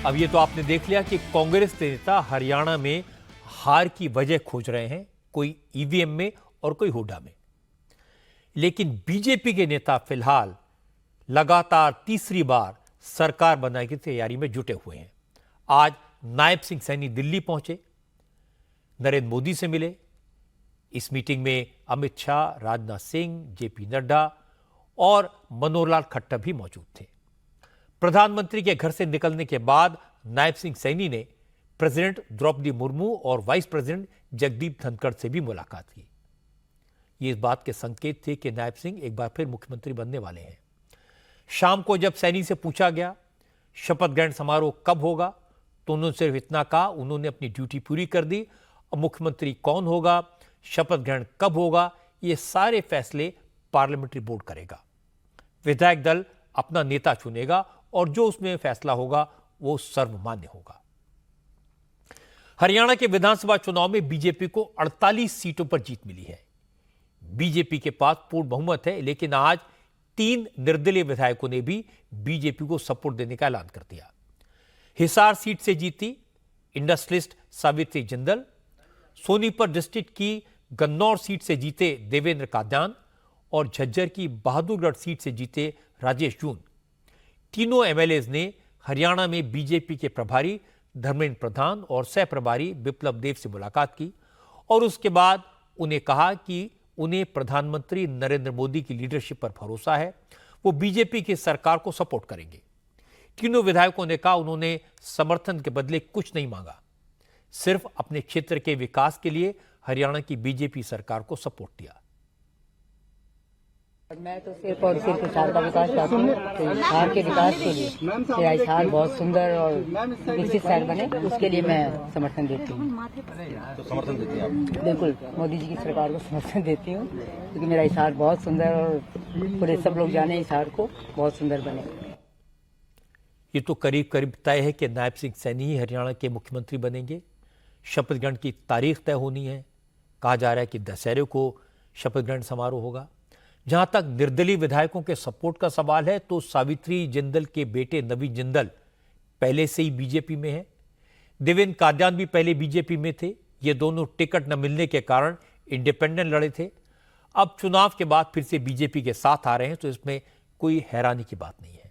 अब ये तो आपने देख लिया कि कांग्रेस नेता हरियाणा में हार की वजह खोज रहे हैं, कोई ईवीएम में और कोई हुड्डा में। लेकिन बीजेपी के नेता फिलहाल लगातार तीसरी बार सरकार बनाने की तैयारी में जुटे हुए हैं। आज नायब सिंह सैनी दिल्ली पहुंचे, नरेंद्र मोदी से मिले। इस मीटिंग में अमित शाह, राजनाथ सिंह, जेपी नड्डा और मनोहर लाल खट्टर भी मौजूद थे। प्रधानमंत्री के घर से निकलने के बाद नायब सिंह सैनी ने प्रेसिडेंट द्रौपदी मुर्मू और वाइस प्रेसिडेंट जगदीप धनखड़ से भी मुलाकात की। ये इस बात के संकेत थे कि नायब सिंह एक बार फिर मुख्यमंत्री बनने वाले हैं। शाम को जब सैनी से पूछा गया शपथ ग्रहण समारोह कब होगा, तो उन्होंने सिर्फ इतना कहा, उन्होंने अपनी ड्यूटी पूरी कर दी। अब मुख्यमंत्री कौन होगा, शपथ ग्रहण कब होगा, ये सारे फैसले पार्लियामेंट्री बोर्ड करेगा। विधायक दल अपना नेता चुनेगा और जो उसमें फैसला होगा वो सर्वमान्य होगा। हरियाणा के विधानसभा चुनाव में बीजेपी को 48 सीटों पर जीत मिली है। बीजेपी के पास पूर्ण बहुमत है, लेकिन आज 3 निर्दलीय विधायकों ने भी बीजेपी को सपोर्ट देने का ऐलान कर दिया। हिसार सीट से जीती इंडस्ट्रियलिस्ट सावित्री जिंदल, सोनीपत डिस्ट्रिक्ट की गन्नौर सीट से जीते देवेंद्र कादयान और झज्जर की बहादुरगढ़ सीट से जीते राजेश जून। तीनों एमएलएज ने हरियाणा में बीजेपी के प्रभारी धर्मेंद्र प्रधान और सह प्रभारी बिप्लब देव से मुलाकात की और उसके बाद उन्हें कहा कि उन्हें प्रधानमंत्री नरेंद्र मोदी की लीडरशिप पर भरोसा है, वो बीजेपी की सरकार को सपोर्ट करेंगे। तीनों विधायकों ने कहा उन्होंने समर्थन के बदले कुछ नहीं मांगा, सिर्फ अपने क्षेत्र के विकास के लिए हरियाणा की बीजेपी सरकार को सपोर्ट दिया। मैं तो सिर्फ और सिर्फ हिसार का विकास चाहती हूँ। तो हिसार के विकास के लिए मेरा हिसार बहुत सुंदर और विकसित शहर बने, उसके लिए मैं समर्थन देती हूँ। तो समर्थन देती हैं आप? बिल्कुल, मोदी जी की सरकार को समर्थन देती हूँ, क्योंकि मेरा हिसार बहुत सुंदर और पूरे सब लोग जाने हिसार को बहुत सुंदर बने। ये तो करीब करीब तय है कि नायब सिंह सैनी ही हरियाणा के मुख्यमंत्री बनेंगे। शपथ ग्रहण की तारीख तय होनी है। कहा जा रहा है कि दशहरे को शपथ ग्रहण समारोह होगा। जहां तक निर्दलीय विधायकों के सपोर्ट का सवाल है, तो सावित्री जिंदल के बेटे नवीन जिंदल पहले से ही बीजेपी में है। देवेंद्र कादयान भी पहले बीजेपी में थे। ये दोनों टिकट न मिलने के कारण इंडिपेंडेंट लड़े थे। अब चुनाव के बाद फिर से बीजेपी के साथ आ रहे हैं, तो इसमें कोई हैरानी की बात नहीं है।